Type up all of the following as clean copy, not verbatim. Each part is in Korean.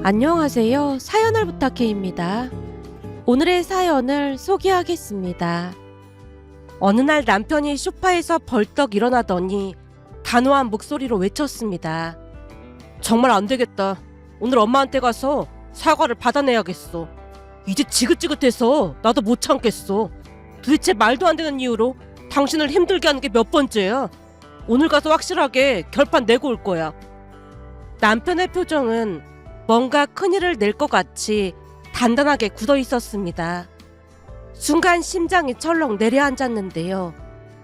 안녕하세요. 사연을 부탁해입니다. 오늘의 사연을 소개하겠습니다. 어느 날 남편이 소파에서 벌떡 일어나더니 단호한 목소리로 외쳤습니다. 정말 안 되겠다. 오늘 엄마한테 가서 사과를 받아내야겠어. 이제 지긋지긋해서 나도 못 참겠어. 도대체 말도 안 되는 이유로 당신을 힘들게 하는 게 몇 번째야. 오늘 가서 확실하게 결판 내고 올 거야. 남편의 표정은 뭔가 큰일을 낼 것 같이 단단하게 굳어 있었습니다. 순간 심장이 철렁 내려앉았는데요.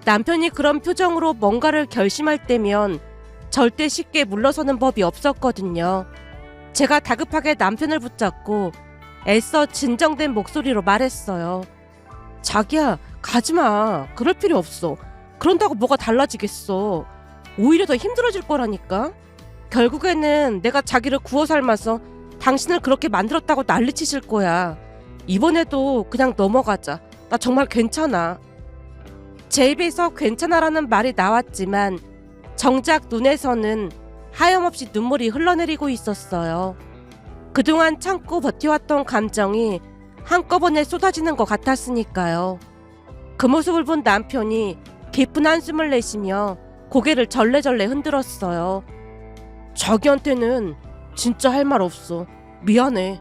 남편이 그런 표정으로 뭔가를 결심할 때면 절대 쉽게 물러서는 법이 없었거든요. 제가 다급하게 남편을 붙잡고 애써 진정된 목소리로 말했어요. 자기야, 가지마. 그럴 필요 없어. 그런다고 뭐가 달라지겠어. 오히려 더 힘들어질 거라니까. 결국에는 내가 자기를 구워 삶아서 당신을 그렇게 만들었다고 난리치실 거야. 이번에도 그냥 넘어가자. 나 정말 괜찮아. 제 입에서 괜찮아라는 말이 나왔지만 정작 눈에서는 하염없이 눈물이 흘러내리고 있었어요. 그동안 참고 버텨왔던 감정이 한꺼번에 쏟아지는 것 같았으니까요. 그 모습을 본 남편이 깊은 한숨을 내쉬며 고개를 절레절레 흔들었어요. 자기한테는 진짜 할 말 없어. 미안해.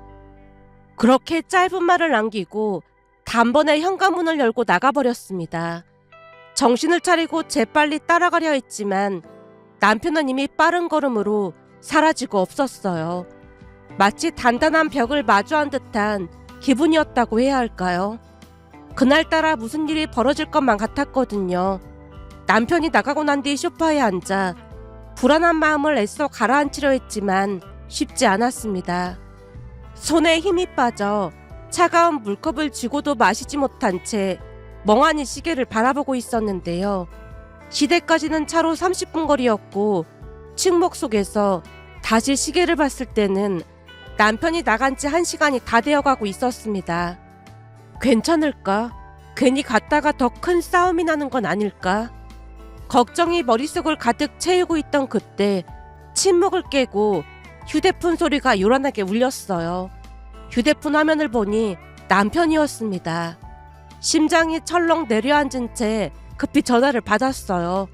그렇게 짧은 말을 남기고 단번에 현관문을 열고 나가버렸습니다. 정신을 차리고 재빨리 따라가려 했지만 남편은 이미 빠른 걸음으로 사라지고 없었어요. 마치 단단한 벽을 마주한 듯한 기분이었다고 해야 할까요? 그날따라 무슨 일이 벌어질 것만 같았거든요. 남편이 나가고 난 뒤 소파에 앉아 불안한 마음을 애써 가라앉히려 했지만 쉽지 않았습니다. 손에 힘이 빠져 차가운 물컵을 쥐고도 마시지 못한 채 멍하니 시계를 바라보고 있었는데요. 시댁까지는 차로 30분 거리였고 침묵 속에서 다시 시계를 봤을 때는 남편이 나간 지 1시간이 다 되어가고 있었습니다. 괜찮을까? 괜히 갔다가 더 큰 싸움이 나는 건 아닐까? 걱정이 머릿속을 가득 채우고 있던 그때 침묵을 깨고 휴대폰 소리가 요란하게 울렸어요. 휴대폰 화면을 보니 남편이었습니다. 심장이 철렁 내려앉은 채 급히 전화를 받았어요.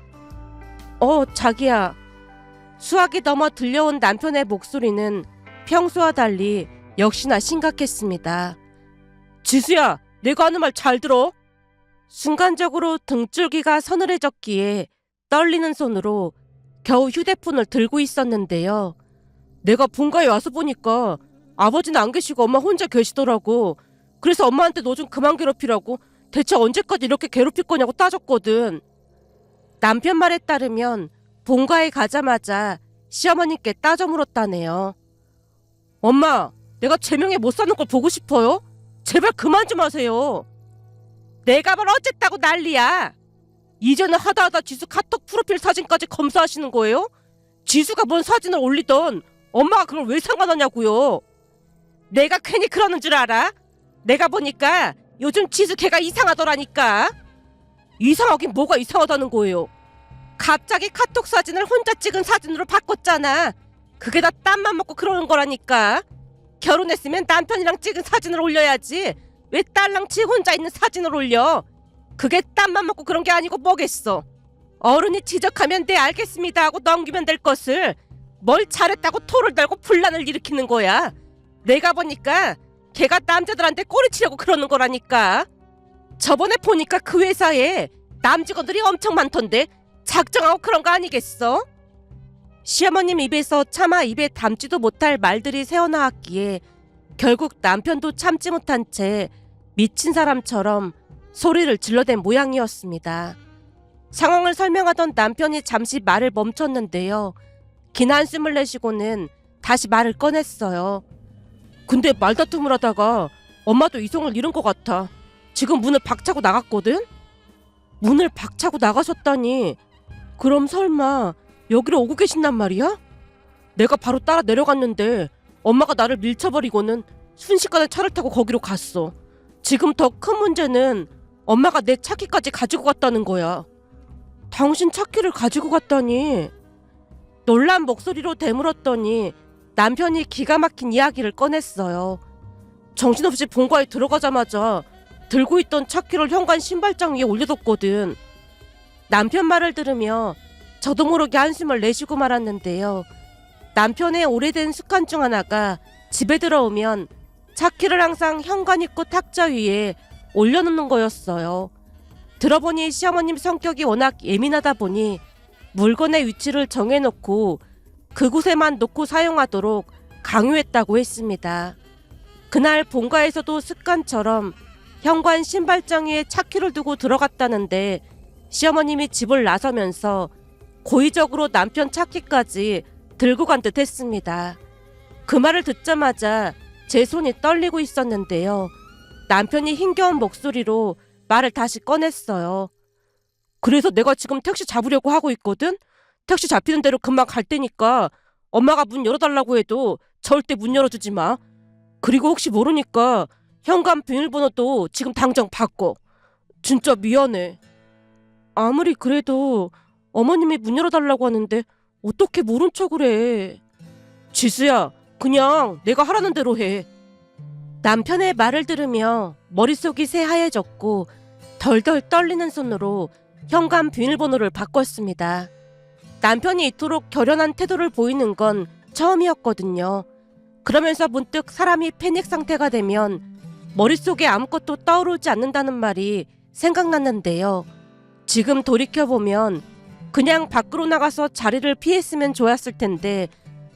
자기야. 수화기 넘어 들려온 남편의 목소리는 평소와 달리 역시나 심각했습니다. 지수야, 내가 하는 말 잘 들어. 순간적으로 등줄기가 서늘해졌기에 떨리는 손으로 겨우 휴대폰을 들고 있었는데요. 내가 본가에 와서 보니까 아버지는 안 계시고 엄마 혼자 계시더라고. 그래서 엄마한테 너 좀 그만 괴롭히라고, 대체 언제까지 이렇게 괴롭힐 거냐고 따졌거든. 남편 말에 따르면 본가에 가자마자 시어머니께 따져 물었다네요. 엄마, 내가 제명에 못 사는 걸 보고 싶어요? 제발 그만 좀 하세요. 내가 뭘 어쨌다고 난리야. 이제는 하다하다 지수 카톡 프로필 사진까지 검사하시는 거예요? 지수가 뭔 사진을 올리던 엄마가 그걸 왜 상관하냐고요. 내가 괜히 그러는 줄 알아? 내가 보니까 요즘 지수 걔가 이상하더라니까. 이상하긴 뭐가 이상하다는 거예요. 갑자기 카톡 사진을 혼자 찍은 사진으로 바꿨잖아. 그게 다 땀만 먹고 그러는 거라니까. 결혼했으면 남편이랑 찍은 사진을 올려야지. 왜 딸랑 지 혼자 있는 사진을 올려? 그게 땀만 먹고 그런 게 아니고 뭐겠어. 어른이 지적하면 네 알겠습니다 하고 넘기면 될 것을 뭘 잘했다고 토를 달고 분란을 일으키는 거야. 내가 보니까 걔가 남자들한테 꼬리치려고 그러는 거라니까. 저번에 보니까 그 회사에 남직원들이 엄청 많던데 작정하고 그런 거 아니겠어? 시어머님 입에서 차마 입에 담지도 못할 말들이 새어나왔기에 결국 남편도 참지 못한 채 미친 사람처럼 소리를 질러댄 모양이었습니다. 상황을 설명하던 남편이 잠시 말을 멈췄는데요. 긴 한숨을 내쉬고는 다시 말을 꺼냈어요. 근데 말다툼을 하다가 엄마도 이성을 잃은 것 같아. 지금 문을 박차고 나갔거든? 문을 박차고 나가셨다니. 그럼 설마 여기로 오고 계신단 말이야? 내가 바로 따라 내려갔는데 엄마가 나를 밀쳐버리고는 순식간에 차를 타고 거기로 갔어. 지금 더 큰 문제는 엄마가 내 차키까지 가지고 갔다는 거야. 당신 차키를 가지고 갔다니. 놀란 목소리로 되물었더니 남편이 기가 막힌 이야기를 꺼냈어요. 정신없이 본가에 들어가자마자 들고 있던 차키를 현관 신발장 위에 올려뒀거든. 남편 말을 들으며 저도 모르게 한숨을 내쉬고 말았는데요. 남편의 오래된 습관 중 하나가 집에 들어오면 차키를 항상 현관 입구 탁자 위에 올려놓는 거였어요. 들어보니 시어머님 성격이 워낙 예민하다 보니 물건의 위치를 정해놓고 그곳에만 놓고 사용하도록 강요했다고 했습니다. 그날 본가에서도 습관처럼 현관 신발장 위에 차키를 두고 들어갔다는데 시어머님이 집을 나서면서 고의적으로 남편 차키까지 들고 간 듯 했습니다. 그 말을 듣자마자 제 손이 떨리고 있었는데요. 남편이 힘겨운 목소리로 말을 다시 꺼냈어요. 그래서 내가 지금 택시 잡으려고 하고 있거든? 택시 잡히는 대로 금방 갈 테니까 엄마가 문 열어달라고 해도 절대 문 열어주지 마. 그리고 혹시 모르니까 현관 비밀번호도 지금 당장 바꿔. 진짜 미안해. 아무리 그래도 어머님이 문 열어달라고 하는데 어떻게 모른 척을 해. 지수야, 그냥 내가 하라는 대로 해. 남편의 말을 들으며 머릿속이 새하얘졌고 덜덜 떨리는 손으로 현관 비밀번호를 바꿨습니다. 남편이 이토록 결연한 태도를 보이는 건 처음이었거든요. 그러면서 문득 사람이 패닉 상태가 되면 머릿속에 아무것도 떠오르지 않는다는 말이 생각났는데요. 지금 돌이켜보면 그냥 밖으로 나가서 자리를 피했으면 좋았을 텐데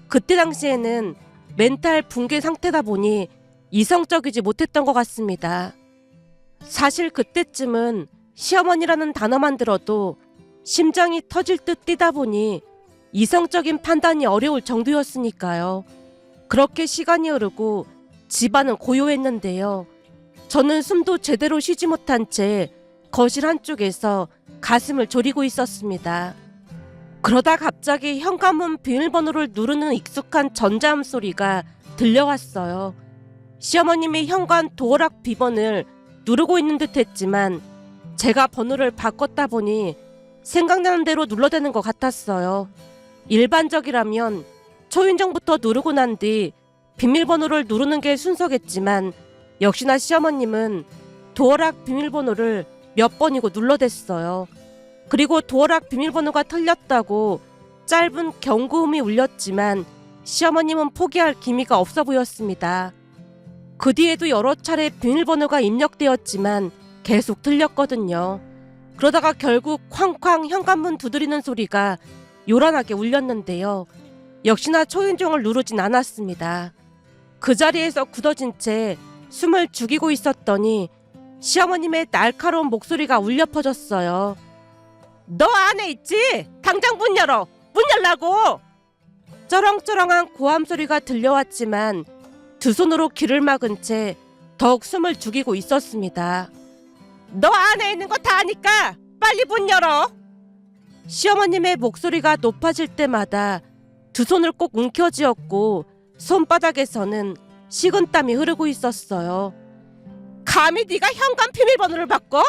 그때 당시에는 멘탈 붕괴 상태다 보니 이성적이지 못했던 것 같습니다. 사실 그때쯤은 시어머니라는 단어만 들어도 심장이 터질 듯 뛰다 보니 이성적인 판단이 어려울 정도였으니까요. 그렇게 시간이 흐르고 집안은 고요했는데요. 저는 숨도 제대로 쉬지 못한 채 거실 한쪽에서 가슴을 졸이고 있었습니다. 그러다 갑자기 현관문 비밀번호를 누르는 익숙한 전자음 소리가 들려왔어요. 시어머님이 현관 도어락 비번을 누르고 있는 듯 했지만 제가 번호를 바꿨다 보니 생각나는 대로 눌러대는 것 같았어요. 일반적이라면 초인종부터 누르고 난 뒤 비밀번호를 누르는 게 순서겠지만 역시나 시어머님은 도어락 비밀번호를 몇 번이고 눌러댔어요. 그리고 도어락 비밀번호가 틀렸다고 짧은 경고음이 울렸지만 시어머님은 포기할 기미가 없어 보였습니다. 그 뒤에도 여러 차례 비밀번호가 입력되었지만 계속 틀렸거든요. 그러다가 결국 쾅쾅 현관문 두드리는 소리가 요란하게 울렸는데요. 역시나 초인종을 누르진 않았습니다. 그 자리에서 굳어진 채 숨을 죽이고 있었더니 시어머님의 날카로운 목소리가 울려 퍼졌어요. 너 안에 있지? 당장 문 열어! 문 열라고! 쩌렁쩌렁한 고함 소리가 들려왔지만 두 손으로 귀를 막은 채 더욱 숨을 죽이고 있었습니다. 너 안에 있는 거 다 아니까 빨리 문 열어! 시어머님의 목소리가 높아질 때마다 두 손을 꼭 움켜쥐었고 손바닥에서는 식은땀이 흐르고 있었어요. 감히 네가 현관 비밀번호를 바꿔?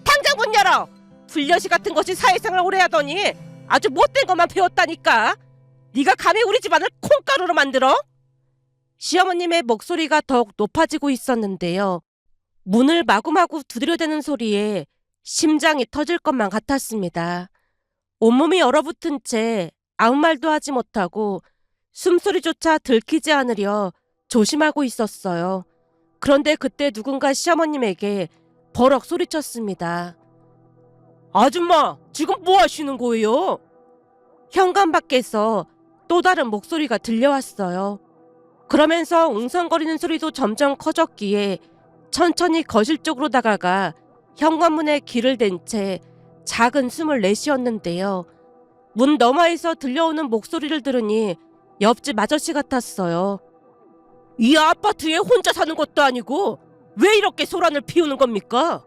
당장 문 열어! 불려시 같은 것이 사회생활 오래 하더니 아주 못된 것만 배웠다니까. 네가 감히 우리 집안을 콩가루로 만들어? 시어머님의 목소리가 더욱 높아지고 있었는데요. 문을 마구마구 두드려대는 소리에 심장이 터질 것만 같았습니다. 온몸이 얼어붙은 채 아무 말도 하지 못하고 숨소리조차 들키지 않으려 조심하고 있었어요. 그런데 그때 누군가 시어머님에게 버럭 소리쳤습니다. 아줌마, 지금 뭐 하시는 거예요? 현관 밖에서 또 다른 목소리가 들려왔어요. 그러면서 웅성거리는 소리도 점점 커졌기에 천천히 거실 쪽으로 다가가 현관문에 귀를 댄 채 작은 숨을 내쉬었는데요. 문 너머에서 들려오는 목소리를 들으니 옆집 아저씨 같았어요. 이 아파트에 혼자 사는 것도 아니고 왜 이렇게 소란을 피우는 겁니까?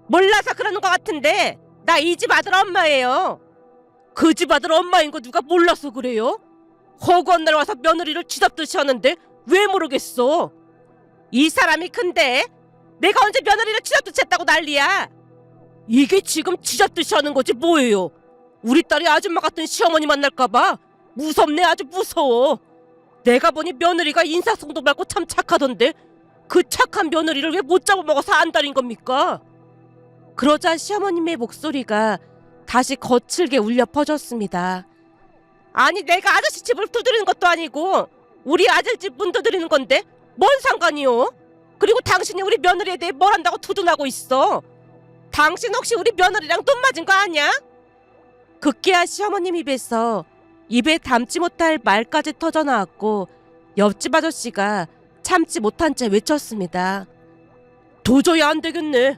몰라서 그러는 것 같은데 나 이 집 아들 엄마예요. 그 집 아들 엄마인 거 누가 몰라서 그래요? 허구한 날 와서 며느리를 쥐잡듯이 하는데 왜 모르겠어? 이 사람이 큰데 내가 언제 며느리를 쥐잡듯이 했다고 난리야. 이게 지금 쥐잡듯이 하는 거지 뭐예요? 우리 딸이 아줌마 같은 시어머니 만날까봐 무섭네. 아주 무서워. 내가 보니 며느리가 인사성도 밝고 참 착하던데 그 착한 며느리를 왜 못 잡아먹어서 안달인 겁니까? 그러자 시어머님의 목소리가 다시 거칠게 울려 퍼졌습니다. 아니 내가 아저씨 집을 두드리는 것도 아니고 우리 아들 집 문 두드리는 건데 뭔 상관이요? 그리고 당신이 우리 며느리에 대해 뭘 한다고 두둔하고 있어? 당신 혹시 우리 며느리랑 돈 맞은 거 아니야? 급기야 시어머님 입에서 입에 담지 못할 말까지 터져나왔고 옆집 아저씨가 참지 못한 채 외쳤습니다. 도저히 안 되겠네.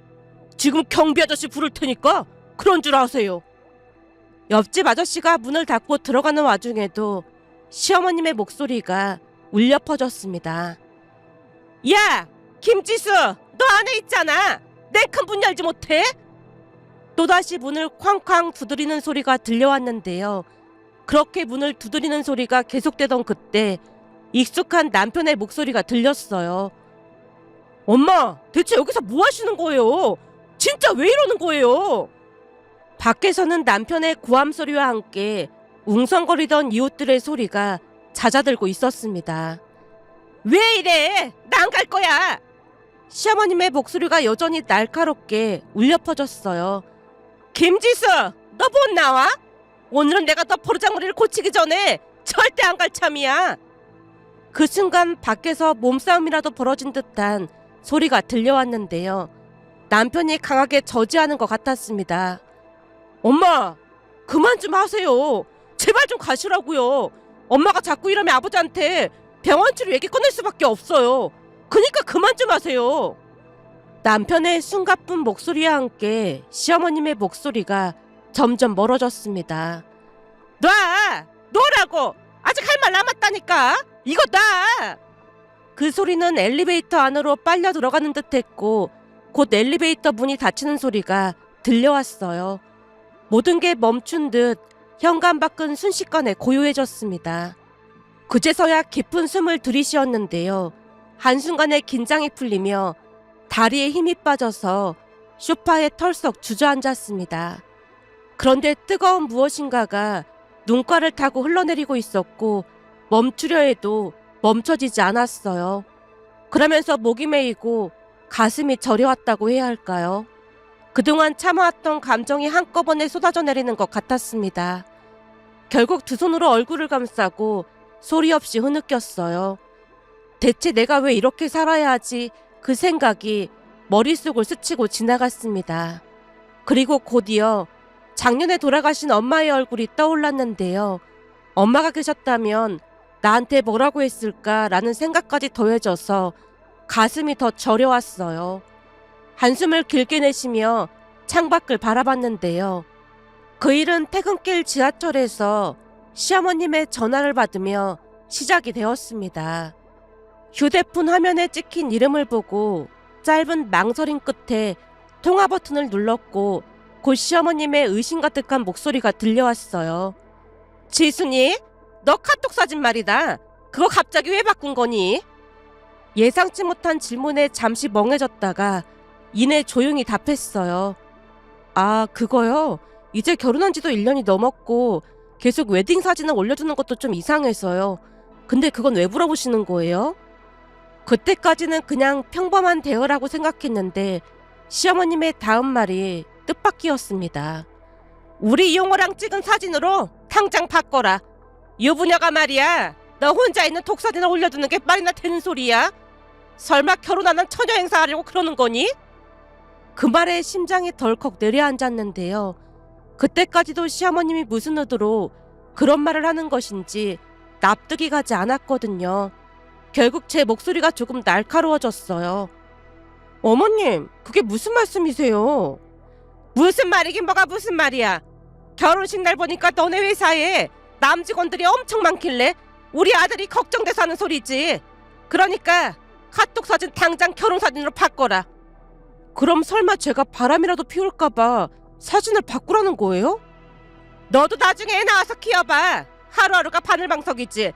지금 경비 아저씨 부를 테니까 그런 줄 아세요. 옆집 아저씨가 문을 닫고 들어가는 와중에도 시어머님의 목소리가 울려 퍼졌습니다. 야! 김지수! 너 안에 있잖아! 내 큰 문 열지 못해? 또다시 문을 쾅쾅 두드리는 소리가 들려왔는데요. 그렇게 문을 두드리는 소리가 계속되던 그때 익숙한 남편의 목소리가 들렸어요. 엄마! 대체 여기서 뭐 하시는 거예요? 진짜 왜 이러는 거예요? 밖에서는 남편의 고함 소리와 함께 웅성거리던 이웃들의 소리가 잦아들고 있었습니다. 왜 이래? 나 안 갈 거야! 시어머님의 목소리가 여전히 날카롭게 울려 퍼졌어요. 김지수! 너 못 나와? 오늘은 내가 너 버르장머리를 고치기 전에 절대 안 갈 참이야! 그 순간 밖에서 몸싸움이라도 벌어진 듯한 소리가 들려왔는데요. 남편이 강하게 저지하는 것 같았습니다. 엄마! 그만 좀 하세요. 제발 좀 가시라고요. 엄마가 자꾸 이러면 아버지한테 병원 치료 얘기 꺼낼 수밖에 없어요. 그니까 그만 좀 하세요. 남편의 숨가쁜 목소리와 함께 시어머님의 목소리가 점점 멀어졌습니다. 놔! 놓으라고! 아직 할 말 남았다니까! 이거 놔! 그 소리는 엘리베이터 안으로 빨려 들어가는 듯했고 곧 엘리베이터 문이 닫히는 소리가 들려왔어요. 모든 게 멈춘 듯 현관 밖은 순식간에 고요해졌습니다. 그제서야 깊은 숨을 들이쉬었는데요. 한순간에 긴장이 풀리며 다리에 힘이 빠져서 소파에 털썩 주저앉았습니다. 그런데 뜨거운 무엇인가가 눈가를 타고 흘러내리고 있었고 멈추려 해도 멈춰지지 않았어요. 그러면서 목이 메이고 가슴이 저려왔다고 해야 할까요? 그동안 참아왔던 감정이 한꺼번에 쏟아져 내리는 것 같았습니다. 결국 두 손으로 얼굴을 감싸고 소리 없이 흐느꼈어요. 대체 내가 왜 이렇게 살아야 하지? 그 생각이 머릿속을 스치고 지나갔습니다. 그리고 곧이어 작년에 돌아가신 엄마의 얼굴이 떠올랐는데요. 엄마가 계셨다면 나한테 뭐라고 했을까라는 생각까지 더해져서 가슴이 더 저려왔어요. 한숨을 길게 내쉬며 창밖을 바라봤는데요. 그 일은 퇴근길 지하철에서 시어머님의 전화를 받으며 시작이 되었습니다. 휴대폰 화면에 찍힌 이름을 보고 짧은 망설임 끝에 통화 버튼을 눌렀고 곧 시어머님의 의심 가득한 목소리가 들려왔어요. 지순이, 너 카톡 사진 말이다. 그거 갑자기 왜 바꾼 거니? 예상치 못한 질문에 잠시 멍해졌다가 이내 조용히 답했어요. 아, 그거요? 이제 결혼한 지도 1년이 넘었고 계속 웨딩 사진을 올려주는 것도 좀 이상해서요. 근데 그건 왜 물어보시는 거예요? 그때까지는 그냥 평범한 대화라고 생각했는데 시어머님의 다음 말이 뜻밖이었습니다. 우리 이용호랑 찍은 사진으로 당장 바꿔라. 유부녀가 말이야. 너 혼자 있는 독사진을 올려두는 게 말이나 되는 소리야? 설마 결혼하는 처녀 행사하려고 그러는 거니? 그 말에 심장이 덜컥 내려앉았는데요. 그때까지도 시어머님이 무슨 의도로 그런 말을 하는 것인지 납득이 가지 않았거든요. 결국 제 목소리가 조금 날카로워졌어요. 어머님, 그게 무슨 말씀이세요? 무슨 말이긴 뭐가 무슨 말이야. 결혼식 날 보니까 너네 회사에 남직원들이 엄청 많길래 우리 아들이 걱정돼서 하는 소리지. 그러니까 카톡 사진 당장 결혼 사진으로 바꿔라. 그럼 설마 제가 바람이라도 피울까봐 사진을 바꾸라는 거예요? 너도 나중에 애 낳아서 키워봐. 하루하루가 바늘방석이지.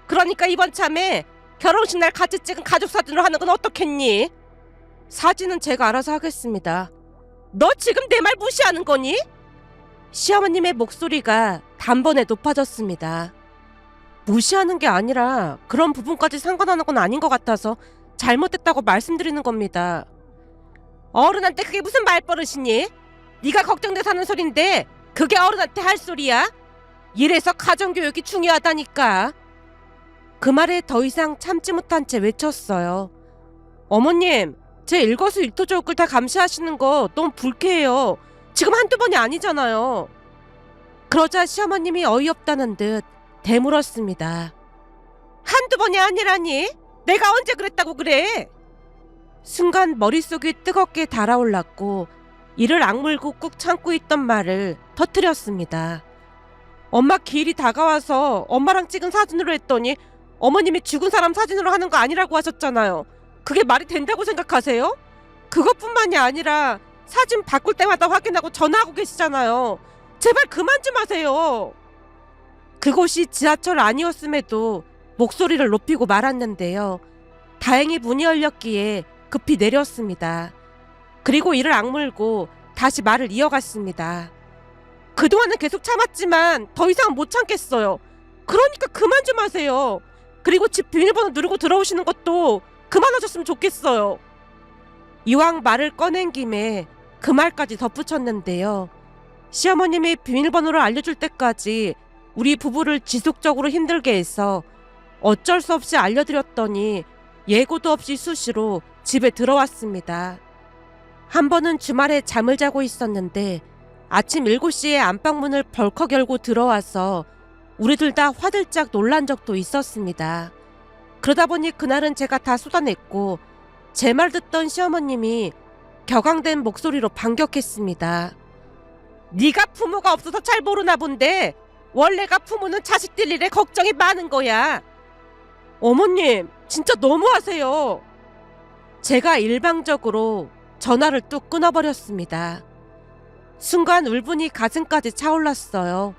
그러니까 이번 참에 결혼식 날 같이 찍은 가족 사진으로 하는 건 어떻겠니? 사진은 제가 알아서 하겠습니다. 너 지금 내 말 무시하는 거니? 시어머님의 목소리가 단번에 높아졌습니다. 무시하는 게 아니라 그런 부분까지 상관하는 건 아닌 것 같아서 잘못됐다고 말씀드리는 겁니다. 어른한테 그게 무슨 말버릇이니? 네가 걱정돼서 하는 소린데 그게 어른한테 할 소리야? 이래서 가정교육이 중요하다니까. 그 말에 더 이상 참지 못한 채 외쳤어요. 어머님, 제 일거수일투족을 다 감시하시는 거 너무 불쾌해요. 지금 한두 번이 아니잖아요. 그러자 시어머님이 어이없다는 듯 되물었습니다. 한두 번이 아니라니? 내가 언제 그랬다고 그래? 순간 머릿속이 뜨겁게 달아올랐고 이를 악물고 꾹 참고 있던 말을 터뜨렸습니다. 엄마 기일이 다가와서 엄마랑 찍은 사진으로 했더니 어머님이 죽은 사람 사진으로 하는 거 아니라고 하셨잖아요. 그게 말이 된다고 생각하세요? 그것뿐만이 아니라 사진 바꿀 때마다 확인하고 전화하고 계시잖아요. 제발 그만 좀 하세요. 그곳이 지하철 아니었음에도 목소리를 높이고 말았는데요. 다행히 문이 열렸기에 급히 내렸습니다. 그리고 이를 악물고 다시 말을 이어갔습니다. 그동안은 계속 참았지만 더 이상은 못 참겠어요. 그러니까 그만 좀 하세요. 그리고 집 비밀번호 누르고 들어오시는 것도 그만하셨으면 좋겠어요. 이왕 말을 꺼낸 김에 그 말까지 덧붙였는데요. 시어머님이 비밀번호를 알려줄 때까지 우리 부부를 지속적으로 힘들게 해서 어쩔 수 없이 알려드렸더니 예고도 없이 수시로 집에 들어왔습니다. 한 번은 주말에 잠을 자고 있었는데 아침 7시에 안방문을 벌컥 열고 들어와서 우리들 다 화들짝 놀란 적도 있었습니다. 그러다 보니 그날은 제가 다 쏟아냈고 제 말 듣던 시어머님이 격앙된 목소리로 반격했습니다. 네가 부모가 없어서 잘 모르나 본데 원래가 부모는 자식들 일에 걱정이 많은 거야. 어머님, 진짜 너무하세요. 제가 일방적으로 전화를 뚝 끊어버렸습니다. 순간 울분이 가슴까지 차올랐어요.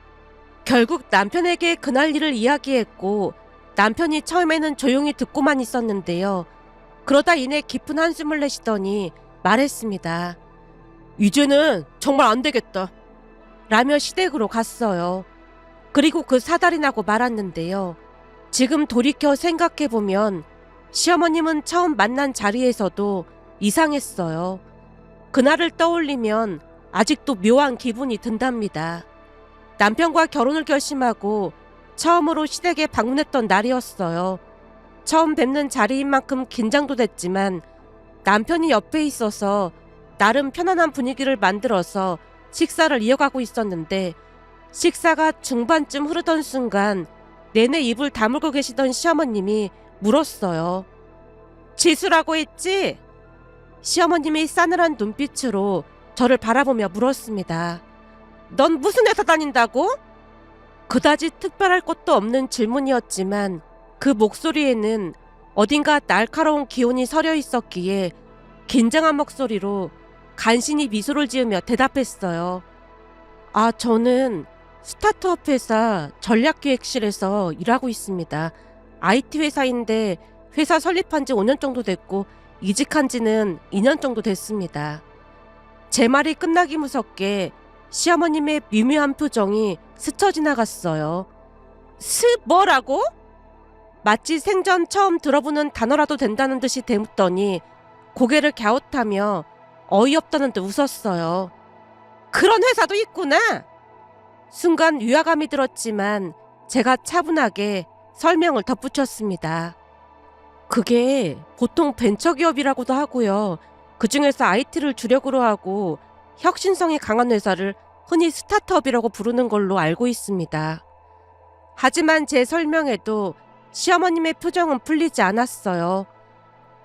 결국 남편에게 그날 일을 이야기했고 남편이 처음에는 조용히 듣고만 있었는데요. 그러다 이내 깊은 한숨을 내쉬더니 말했습니다. 이제는 정말 안 되겠다. 라며 시댁으로 갔어요. 그리고 그 사달이 나고 말았는데요. 지금 돌이켜 생각해보면 시어머님은 처음 만난 자리에서도 이상했어요. 그날을 떠올리면 아직도 묘한 기분이 든답니다. 남편과 결혼을 결심하고 처음으로 시댁에 방문했던 날이었어요. 처음 뵙는 자리인 만큼 긴장도 됐지만 남편이 옆에 있어서 나름 편안한 분위기를 만들어서 식사를 이어가고 있었는데 식사가 중반쯤 흐르던 순간 내내 입을 다물고 계시던 시어머님이 물었어요. 지수라고 했지? 시어머님이 싸늘한 눈빛으로 저를 바라보며 물었습니다. 넌 무슨 회사 다닌다고? 그다지 특별할 것도 없는 질문이었지만 그 목소리에는 어딘가 날카로운 기운이 서려 있었기에 긴장한 목소리로 간신히 미소를 지으며 대답했어요. 아, 저는 스타트업 회사 전략기획실에서 일하고 있습니다. IT 회사인데 회사 설립한 지 5년 정도 됐고 이직한 지는 2년 정도 됐습니다. 제 말이 끝나기 무섭게 시어머님의 미묘한 표정이 스쳐 지나갔어요. 뭐라고? 마치 생전 처음 들어보는 단어라도 된다는 듯이 대묻더니 고개를 갸웃하며 어이없다는 듯 웃었어요. 그런 회사도 있구나. 순간 위화감이 들었지만 제가 차분하게 설명을 덧붙였습니다. 그게 보통 벤처기업이라고도 하고요. 그중에서 IT를 주력으로 하고 혁신성이 강한 회사를 흔히 스타트업이라고 부르는 걸로 알고 있습니다. 하지만 제 설명에도 시어머님의 표정은 풀리지 않았어요.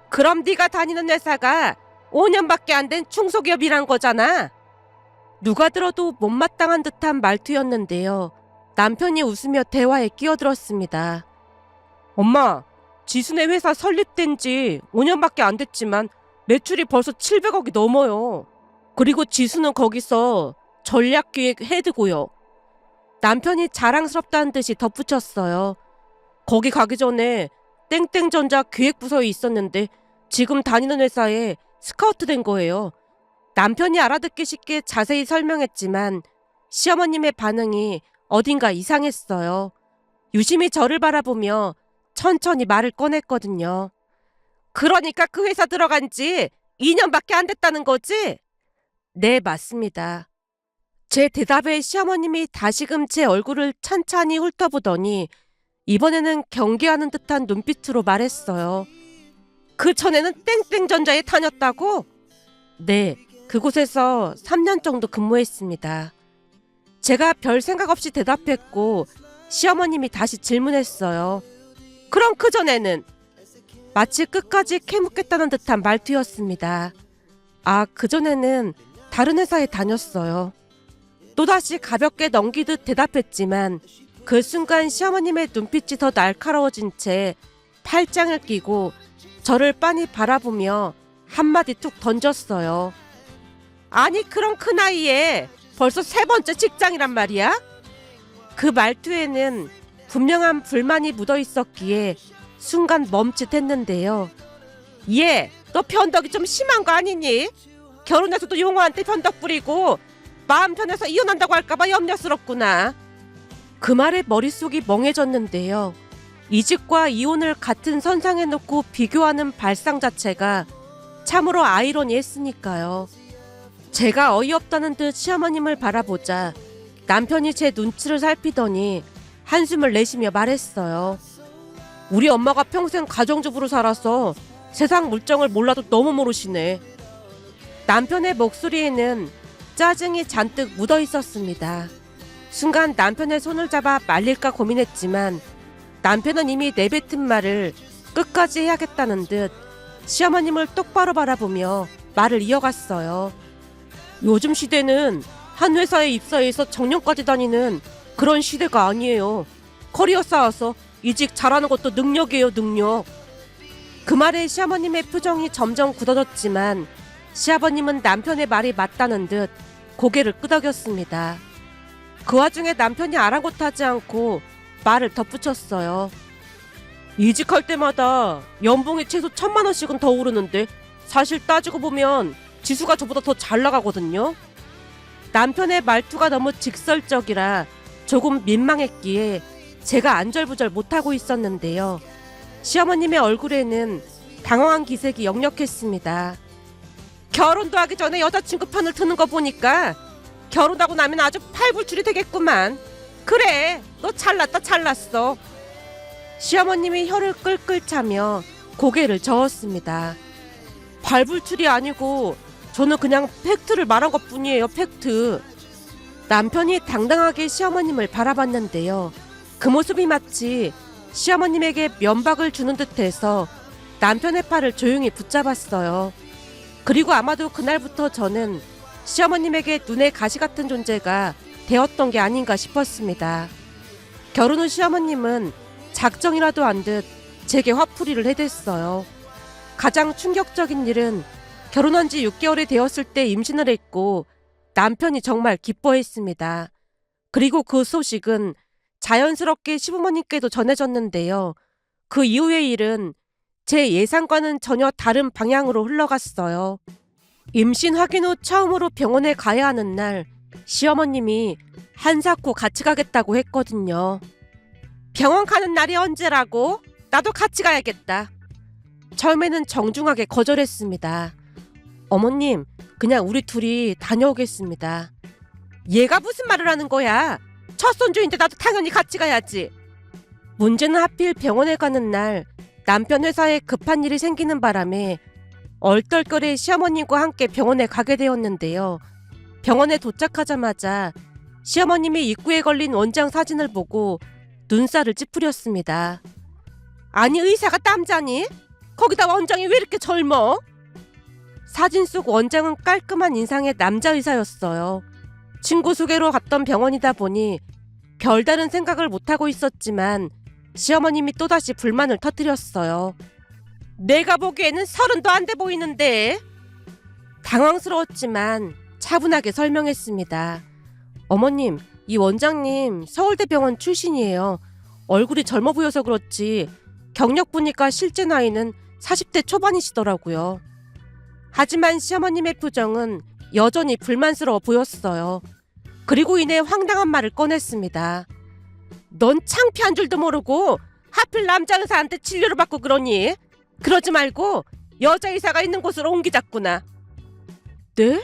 그럼 네가 다니는 회사가 5년밖에 안 된 중소기업이란 거잖아. 누가 들어도 못마땅한 듯한 말투였는데요. 남편이 웃으며 대화에 끼어들었습니다. 엄마, 지수네 회사 설립된 지 5년밖에 안 됐지만 매출이 벌써 700억이 넘어요. 그리고 지수는 거기서 전략기획 헤드고요. 남편이 자랑스럽다는 듯이 덧붙였어요. 거기 가기 전에 땡땡전자 기획부서에 있었는데 지금 다니는 회사에 스카우트 된 거예요. 남편이 알아듣기 쉽게 자세히 설명했지만 시어머님의 반응이 어딘가 이상했어요. 유심히 저를 바라보며 천천히 말을 꺼냈거든요. 그러니까 그 회사 들어간 지 2년밖에 안 됐다는 거지? 네, 맞습니다. 제 대답에 시어머님이 다시금 제 얼굴을 찬찬히 훑어보더니 이번에는 경계하는 듯한 눈빛으로 말했어요. 그 전에는 땡땡전자에 다녔다고? 네, 그곳에서 3년 정도 근무했습니다. 제가 별 생각 없이 대답했고 시어머님이 다시 질문했어요. 그럼 그 전에는? 마치 끝까지 캐묻겠다는 듯한 말투였습니다. 아, 그 전에는 다른 회사에 다녔어요. 또다시 가볍게 넘기듯 대답했지만 그 순간 시어머님의 눈빛이 더 날카로워진 채 팔짱을 끼고 저를 빤히 바라보며 한마디 툭 던졌어요. 아니, 그럼 그 나이에 벌써 3번째 직장이란 말이야? 그 말투에는 분명한 불만이 묻어 있었기에 순간 멈칫했는데요. 얘, 너 변덕이 좀 심한 거 아니니? 결혼해서도 용호한테 변덕 부리고 마음 편해서 이혼한다고 할까봐 염려스럽구나. 그 말에 머릿속이 멍해졌는데요. 이직과 이혼을 같은 선상에 놓고 비교하는 발상 자체가 참으로 아이러니했으니까요. 제가 어이없다는 듯 시어머님을 바라보자 남편이 제 눈치를 살피더니 한숨을 내쉬며 말했어요. 우리 엄마가 평생 가정주부로 살아서 세상 물정을 몰라도 너무 모르시네. 남편의 목소리에는 짜증이 잔뜩 묻어 있었습니다. 순간 남편의 손을 잡아 말릴까 고민했지만 남편은 이미 내뱉은 말을 끝까지 해야겠다는 듯 시어머님을 똑바로 바라보며 말을 이어갔어요. 요즘 시대는 한 회사에 입사해서 정년까지 다니는 그런 시대가 아니에요. 커리어 쌓아서 이직 잘하는 것도 능력이에요, 능력. 그 말에 시어머님의 표정이 점점 굳어졌지만 시아버님은 남편의 말이 맞다는 듯 고개를 끄덕였습니다. 그 와중에 남편이 아랑곳하지 않고 말을 덧붙였어요. 이직할 때마다 연봉이 최소 1,000만 원씩은 더 오르는데 사실 따지고 보면 지수가 저보다 더 잘 나가거든요. 남편의 말투가 너무 직설적이라 조금 민망했기에 제가 안절부절 못하고 있었는데요. 시어머님의 얼굴에는 당황한 기색이 역력했습니다. 결혼도 하기 전에 여자친구 편을 드는 거 보니까 결혼하고 나면 아주 팔불출이 되겠구만. 그래, 너 잘났다 잘났어. 시어머님이 혀를 끌끌 차며 고개를 저었습니다. 발불출이 아니고 저는 그냥 팩트를 말한 것뿐이에요, 팩트. 남편이 당당하게 시어머님을 바라봤는데요. 그 모습이 마치 시어머님에게 면박을 주는 듯해서 남편의 팔을 조용히 붙잡았어요. 그리고 아마도 그날부터 저는 시어머님에게 눈의 가시 같은 존재가 되었던 게 아닌가 싶었습니다. 결혼 후 시어머님은 작정이라도 한 듯 제게 화풀이를 해댔어요. 가장 충격적인 일은 결혼한 지 6개월이 되었을 때 임신을 했고 남편이 정말 기뻐했습니다. 그리고 그 소식은 자연스럽게 시부모님께도 전해졌는데요. 그 이후의 일은 제 예상과는 전혀 다른 방향으로 흘러갔어요. 임신 확인 후 처음으로 병원에 가야 하는 날 시어머님이 한사코 같이 가겠다고 했거든요. 병원 가는 날이 언제라고? 나도 같이 가야겠다. 처음에는 정중하게 거절했습니다. 어머님, 그냥 우리 둘이 다녀오겠습니다. 얘가 무슨 말을 하는 거야? 첫 손주인데 나도 당연히 같이 가야지. 문제는 하필 병원에 가는 날 남편 회사에 급한 일이 생기는 바람에 얼떨결에 시어머님과 함께 병원에 가게 되었는데요. 병원에 도착하자마자 시어머님이 입구에 걸린 원장 사진을 보고 눈살을 찌푸렸습니다. 아니, 의사가 남자니? 거기다 원장이 왜 이렇게 젊어? 사진 속 원장은 깔끔한 인상의 남자 의사였어요. 친구 소개로 갔던 병원이다 보니 별다른 생각을 못하고 있었지만 시어머님이 또다시 불만을 터뜨렸어요. 내가 보기에는 30도 안 돼 보이는데. 당황스러웠지만 차분하게 설명했습니다. 어머님, 이 원장님 서울대병원 출신이에요. 얼굴이 젊어 보여서 그렇지 경력 보니까 실제 나이는 40대 초반이시더라고요. 하지만 시어머님의 표정은 여전히 불만스러워 보였어요. 그리고 이내 황당한 말을 꺼냈습니다. 넌 창피한 줄도 모르고 하필 남자 의사한테 진료를 받고 그러니? 그러지 말고 여자 의사가 있는 곳으로 옮기자꾸나. 네?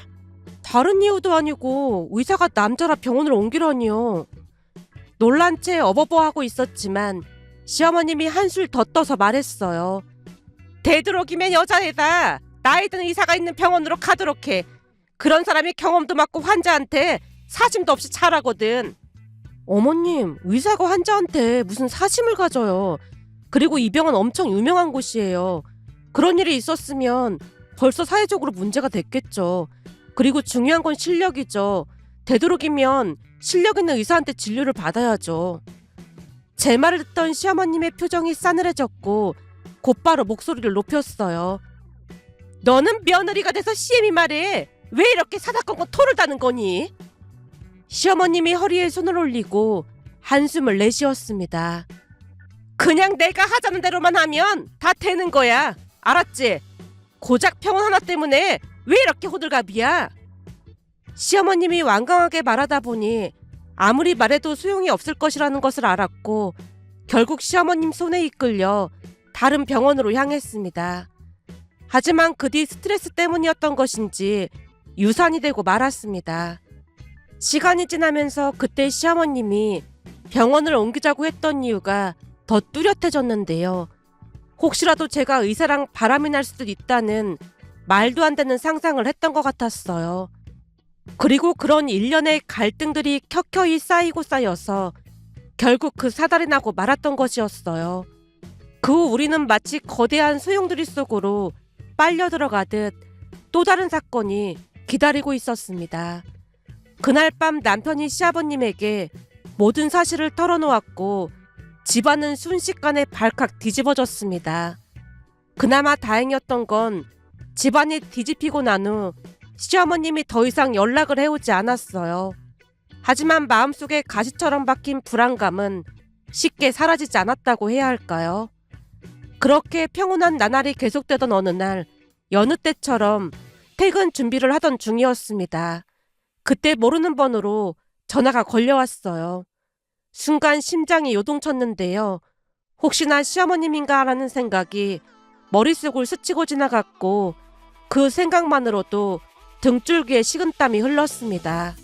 다른 이유도 아니고 의사가 남자라 병원을 옮기라니요. 놀란 채 어버버하고 있었지만 시어머님이 한술 더 떠서 말했어요. 되도록이면 여자애다. 나이 든 의사가 있는 병원으로 가도록 해. 그런 사람이 경험도 많고 환자한테 사심도 없이 잘하거든. 어머님, 의사가 환자한테 무슨 사심을 가져요. 그리고 이 병원 엄청 유명한 곳이에요. 그런 일이 있었으면 벌써 사회적으로 문제가 됐겠죠. 그리고 중요한 건 실력이죠. 되도록이면 실력 있는 의사한테 진료를 받아야죠. 제 말을 듣던 시어머님의 표정이 싸늘해졌고 곧바로 목소리를 높였어요. 너는 며느리가 돼서 시엠이 말해. 왜 이렇게 사사건건 토를 다는 거니? 시어머님이 허리에 손을 올리고 한숨을 내쉬었습니다. 그냥 내가 하자는 대로만 하면 다 되는 거야. 알았지? 고작 병원 하나 때문에 왜 이렇게 호들갑이야? 시어머님이 완강하게 말하다 보니 아무리 말해도 소용이 없을 것이라는 것을 알았고 결국 시어머님 손에 이끌려 다른 병원으로 향했습니다. 하지만 그 뒤 스트레스 때문이었던 것인지 유산이 되고 말았습니다. 시간이 지나면서 그때 시어머님이 병원을 옮기자고 했던 이유가 더 뚜렷해졌는데요. 혹시라도 제가 의사랑 바람이 날 수도 있다는 말도 안 되는 상상을 했던 것 같았어요. 그리고 그런 일련의 갈등들이 켜켜이 쌓이고 쌓여서 결국 그 사달이 나고 말았던 것이었어요. 그 후 우리는 마치 거대한 소용돌이 속으로 빨려 들어가듯 또 다른 사건이 기다리고 있었습니다. 그날 밤 남편이 시아버님에게 모든 사실을 털어놓았고 집안은 순식간에 발칵 뒤집어졌습니다. 그나마 다행이었던 건 집안이 뒤집히고 난 후 시어머님이 더 이상 연락을 해오지 않았어요. 하지만 마음속에 가시처럼 박힌 불안감은 쉽게 사라지지 않았다고 해야 할까요? 그렇게 평온한 나날이 계속되던 어느 날 여느 때처럼 퇴근 준비를 하던 중이었습니다. 그때 모르는 번호로 전화가 걸려왔어요. 순간 심장이 요동쳤는데요. 혹시나 시어머님인가 라는 생각이 머릿속을 스치고 지나갔고 그 생각만으로도 등줄기에 식은땀이 흘렀습니다.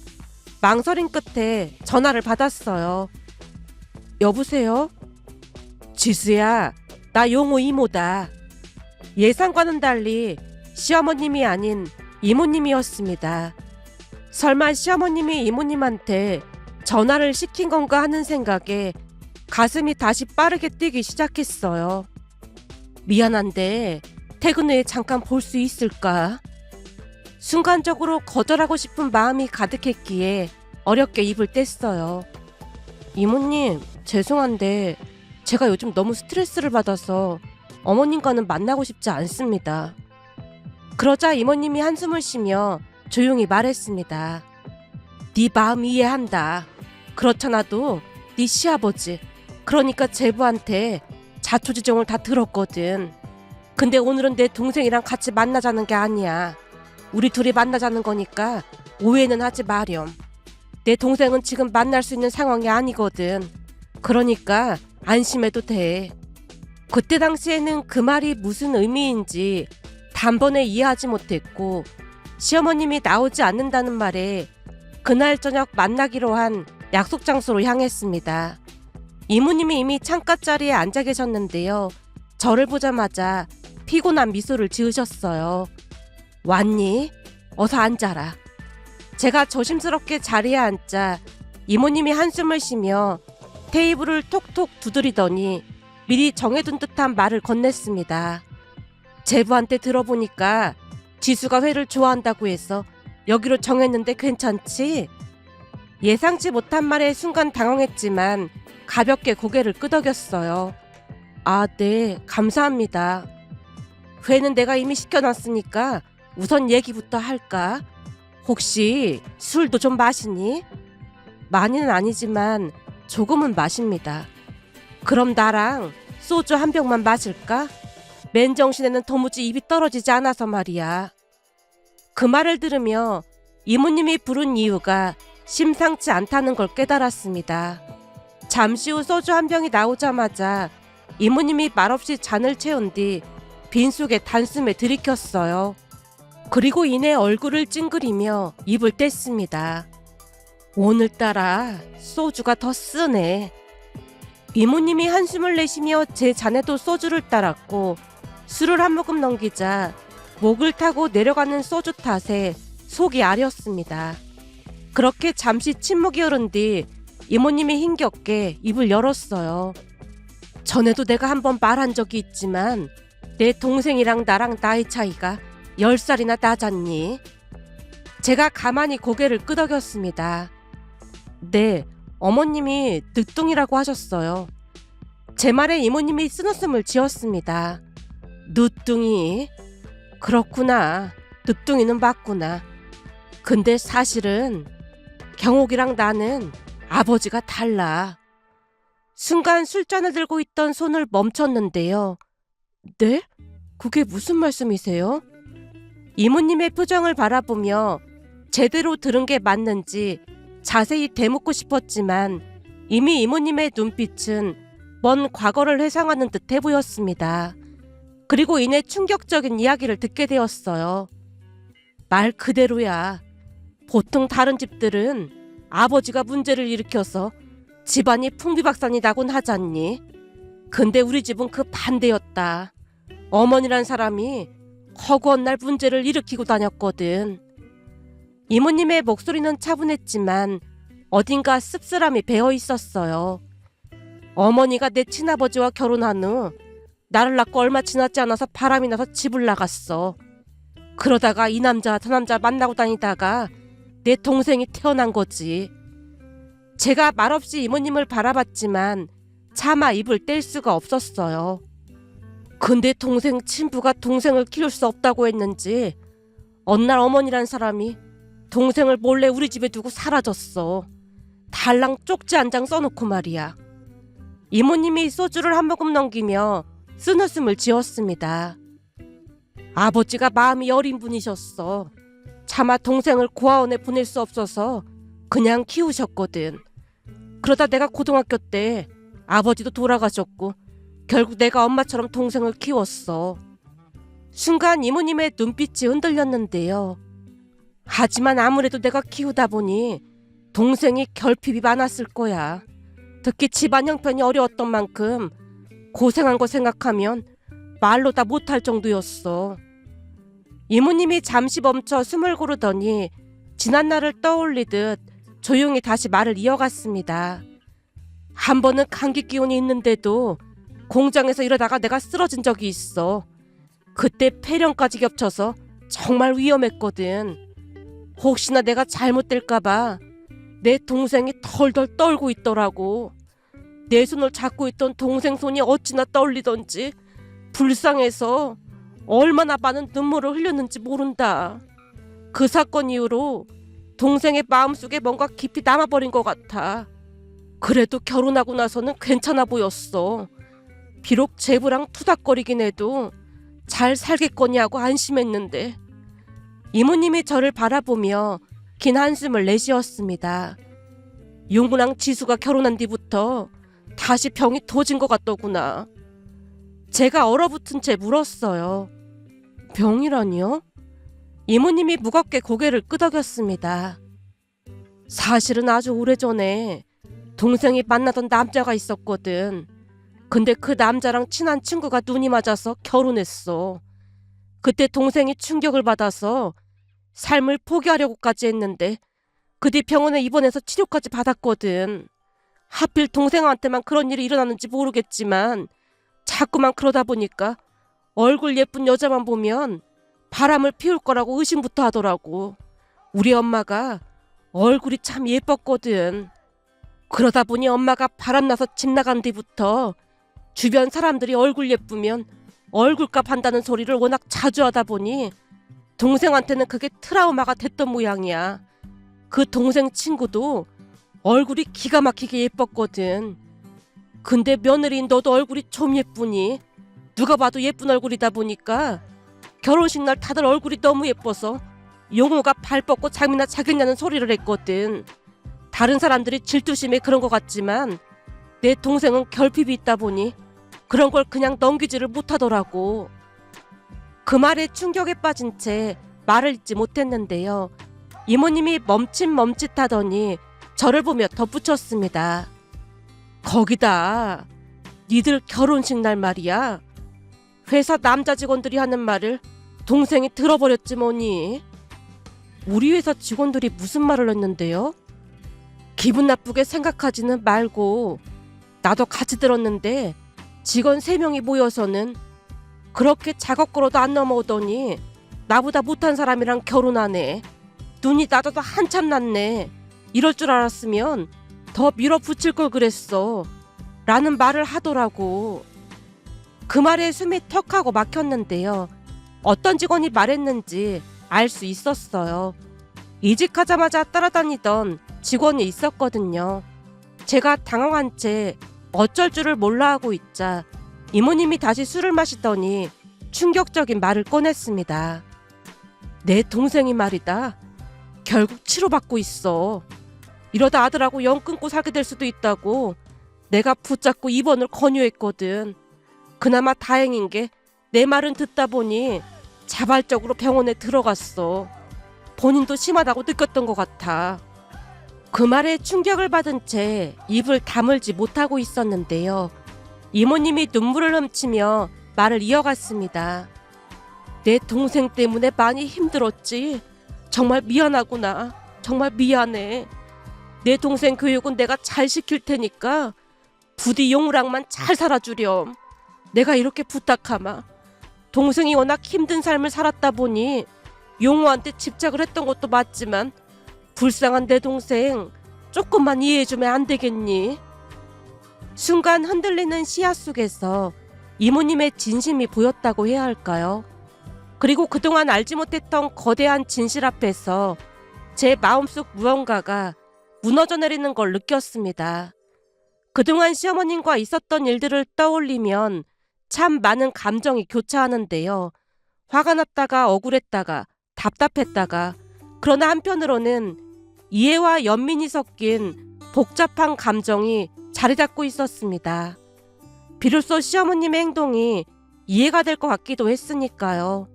망설임 끝에 전화를 받았어요. 여보세요? 지수야, 나 용호 이모다. 예상과는 달리 시어머님이 아닌 이모님이었습니다. 설마 시어머님이 이모님한테 전화를 시킨 건가 하는 생각에 가슴이 다시 빠르게 뛰기 시작했어요. 미안한데 퇴근 후에 잠깐 볼 수 있을까? 순간적으로 거절하고 싶은 마음이 가득했기에 어렵게 입을 뗐어요. 이모님, 죄송한데 제가 요즘 너무 스트레스를 받아서 어머님과는 만나고 싶지 않습니다. 그러자 이모님이 한숨을 쉬며 조용히 말했습니다. 네 마음 이해한다. 그렇잖아도 네 시아버지, 그러니까 제부한테 자초지종을 다 들었거든. 근데 오늘은 내 동생이랑 같이 만나자는 게 아니야. 우리 둘이 만나자는 거니까 오해는 하지 마렴. 내 동생은 지금 만날 수 있는 상황이 아니거든. 그러니까 안심해도 돼. 그때 당시에는 그 말이 무슨 의미인지 단번에 이해하지 못했고 시어머님이 나오지 않는다는 말에 그날 저녁 만나기로 한 약속 장소로 향했습니다. 이모님이 이미 창가 자리에 앉아 계셨는데요. 저를 보자마자 피곤한 미소를 지으셨어요. 왔니? 어서 앉아라. 제가 조심스럽게 자리에 앉자 이모님이 한숨을 쉬며 테이블을 톡톡 두드리더니 미리 정해둔 듯한 말을 건넸습니다. 제부한테 들어보니까 지수가 회를 좋아한다고 해서 여기로 정했는데 괜찮지? 예상치 못한 말에 순간 당황했지만 가볍게 고개를 끄덕였어요. 아, 네, 감사합니다. 회는 내가 이미 시켜놨으니까 우선 얘기부터 할까? 혹시 술도 좀 마시니? 많이는 아니지만 조금은 마십니다. 그럼 나랑 소주 한 병만 마실까? 맨정신에는 도무지 입이 떨어지지 않아서 말이야. 그 말을 들으며 이모님이 부른 이유가 심상치 않다는 걸 깨달았습니다. 잠시 후 소주 한 병이 나오자마자 이모님이 말없이 잔을 채운 뒤 빈속에 단숨에 들이켰어요. 그리고 이내 얼굴을 찡그리며 입을 뗐습니다. 오늘따라 소주가 더 쓰네. 이모님이 한숨을 내쉬며 제 잔에도 소주를 따랐고 술을 한 모금 넘기자 목을 타고 내려가는 소주 탓에 속이 아렸습니다. 그렇게 잠시 침묵이 흐른 뒤 이모님이 힘겹게 입을 열었어요. 전에도 내가 한번 말한 적이 있지만 내 동생이랑 나랑 나이 차이가 10살이나 나잖니? 제가 가만히 고개를 끄덕였습니다. 네, 어머님이 늦둥이라고 하셨어요. 제 말에 이모님이 쓴웃음을 지었습니다. 늦둥이? 그렇구나. 늦둥이는 맞구나. 근데 사실은 경옥이랑 나는 아버지가 달라. 순간 술잔을 들고 있던 손을 멈췄는데요. 네? 그게 무슨 말씀이세요? 이모님의 표정을 바라보며 제대로 들은 게 맞는지 자세히 되묻고 싶었지만 이미 이모님의 눈빛은 먼 과거를 회상하는 듯해 보였습니다. 그리고 이내 충격적인 이야기를 듣게 되었어요. 말 그대로야. 보통 다른 집들은 아버지가 문제를 일으켜서 집안이 풍비박산이 나곤 하잖니. 근데 우리 집은 그 반대였다. 어머니란 사람이 허구한 날 문제를 일으키고 다녔거든. 이모님의 목소리는 차분했지만 어딘가 씁쓸함이 배어 있었어요. 어머니가 내 친아버지와 결혼한 후 나를 낳고 얼마 지나지 않아서 바람이 나서 집을 나갔어. 그러다가 이 남자 저 남자 만나고 다니다가 내 동생이 태어난 거지. 제가 말없이 이모님을 바라봤지만 차마 입을 뗄 수가 없었어요. 근데 동생 친부가 동생을 키울 수 없다고 했는지 어느 날 어머니란 사람이 동생을 몰래 우리 집에 두고 사라졌어. 달랑 쪽지 한 장 써놓고 말이야. 이모님이 소주를 한 모금 넘기며 쓴웃음을 지었습니다. 아버지가 마음이 여린 분이셨어. 차마 동생을 고아원에 보낼 수 없어서 그냥 키우셨거든. 그러다 내가 고등학교 때 아버지도 돌아가셨고 결국 내가 엄마처럼 동생을 키웠어. 순간 이모님의 눈빛이 흔들렸는데요. 하지만 아무래도 내가 키우다 보니 동생이 결핍이 많았을 거야. 특히 집안 형편이 어려웠던 만큼 고생한 거 생각하면 말로 다 못할 정도였어. 이모님이 잠시 멈춰 숨을 고르더니 지난 날을 떠올리듯 조용히 다시 말을 이어갔습니다. 한 번은 감기 기운이 있는데도 공장에서 일하다가 내가 쓰러진 적이 있어. 그때 폐렴까지 겹쳐서 정말 위험했거든. 혹시나 내가 잘못될까봐 내 동생이 덜덜 떨고 있더라고. 내 손을 잡고 있던 동생 손이 어찌나 떨리던지 불쌍해서 얼마나 많은 눈물을 흘렸는지 모른다. 그 사건 이후로 동생의 마음속에 뭔가 깊이 남아버린 것 같아. 그래도 결혼하고 나서는 괜찮아 보였어. 비록 제부랑 투닥거리긴 해도 잘 살겠거니 하고 안심했는데. 이모님이 저를 바라보며 긴 한숨을 내쉬었습니다. 용구랑 지수가 결혼한 뒤부터 다시 병이 도진 것 같더구나. 제가 얼어붙은 채 물었어요. 병이라니요? 이모님이 무겁게 고개를 끄덕였습니다. 사실은 아주 오래전에 동생이 만나던 남자가 있었거든. 근데 그 남자랑 친한 친구가 눈이 맞아서 결혼했어. 그때 동생이 충격을 받아서 삶을 포기하려고까지 했는데 그 뒤 병원에 입원해서 치료까지 받았거든. 하필 동생한테만 그런 일이 일어났는지 모르겠지만 자꾸만 그러다 보니까 얼굴 예쁜 여자만 보면 바람을 피울 거라고 의심부터 하더라고. 우리 엄마가 얼굴이 참 예뻤거든. 그러다 보니 엄마가 바람나서 집 나간 뒤부터 주변 사람들이 얼굴 예쁘면 얼굴값 한다는 소리를 워낙 자주 하다 보니 동생한테는 그게 트라우마가 됐던 모양이야. 그 동생 친구도 얼굴이 기가 막히게 예뻤거든. 근데 며느리인 너도 얼굴이 좀 예쁘니? 누가 봐도 예쁜 얼굴이다 보니까 결혼식 날 다들 얼굴이 너무 예뻐서 용호가 발 뻗고 잠이나 자겠냐는 소리를 했거든. 다른 사람들이 질투심에 그런 것 같지만 내 동생은 결핍이 있다 보니 그런 걸 그냥 넘기지를 못하더라고. 그 말에 충격에 빠진 채 말을 잇지 못했는데요. 이모님이 멈칫멈칫하더니 저를 보며 덧붙였습니다. 거기다 니들 결혼식 날 말이야. 회사 남자 직원들이 하는 말을 동생이 들어버렸지 뭐니. 우리 회사 직원들이 무슨 말을 했는데요? 기분 나쁘게 생각하지는 말고 나도 같이 들었는데 직원 3명이 모여서는 그렇게 작업 걸어도 안 넘어오더니 나보다 못한 사람이랑 결혼하네. 눈이 낮아도 한참 났네. 이럴 줄 알았으면 더 밀어붙일 걸 그랬어. 라는 말을 하더라고. 그 말에 숨이 턱하고 막혔는데요. 어떤 직원이 말했는지 알 수 있었어요. 이직하자마자 따라다니던 직원이 있었거든요. 제가 당황한 채 어쩔 줄을 몰라 하고 있자 이모님이 다시 술을 마시더니 충격적인 말을 꺼냈습니다. 내 동생이 말이다. 결국 치료받고 있어. 이러다 아들하고 영 끊고 살게 될 수도 있다고 내가 붙잡고 입원을 권유했거든. 그나마 다행인 게 내 말은 듣다 보니 자발적으로 병원에 들어갔어. 본인도 심하다고 느꼈던 것 같아. 그 말에 충격을 받은 채 입을 다물지 못하고 있었는데요. 이모님이 눈물을 훔치며 말을 이어갔습니다. 내 동생 때문에 많이 힘들었지. 정말 미안하구나. 정말 미안해. 내 동생 교육은 내가 잘 시킬 테니까 부디 용우랑만 잘 살아주렴. 내가 이렇게 부탁하마. 동생이 워낙 힘든 삶을 살았다 보니 용우한테 집착을 했던 것도 맞지만 불쌍한 내 동생 조금만 이해해주면 안 되겠니? 순간 흔들리는 시야 속에서 이모님의 진심이 보였다고 해야 할까요? 그리고 그동안 알지 못했던 거대한 진실 앞에서 제 마음속 무언가가 무너져 내리는 걸 느꼈습니다. 그동안 시어머님과 있었던 일들을 떠올리면 참 많은 감정이 교차하는데요. 화가 났다가 억울했다가 답답했다가 그러나 한편으로는 이해와 연민이 섞인 복잡한 감정이 자리 잡고 있었습니다. 비로소 시어머님의 행동이 이해가 될 것 같기도 했으니까요.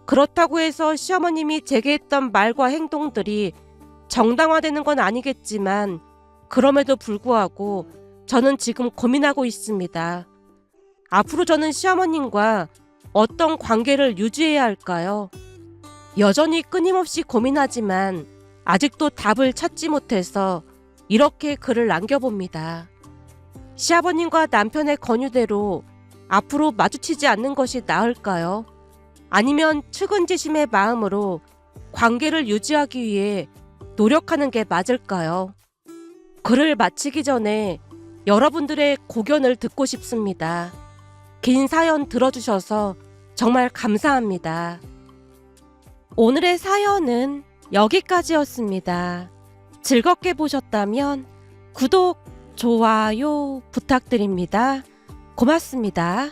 그렇다고 해서 시어머님이 제게 했던 말과 행동들이 정당화되는 건 아니겠지만 그럼에도 불구하고 저는 지금 고민하고 있습니다. 앞으로 저는 시어머님과 어떤 관계를 유지해야 할까요? 여전히 끊임없이 고민하지만 아직도 답을 찾지 못해서 이렇게 글을 남겨봅니다. 시아버님과 남편의 권유대로 앞으로 마주치지 않는 것이 나을까요? 아니면 측은지심의 마음으로 관계를 유지하기 위해 노력하는 게 맞을까요? 글을 마치기 전에 여러분들의 고견을 듣고 싶습니다. 긴 사연 들어주셔서 정말 감사합니다. 오늘의 사연은 여기까지였습니다. 즐겁게 보셨다면 구독, 좋아요 부탁드립니다. 고맙습니다.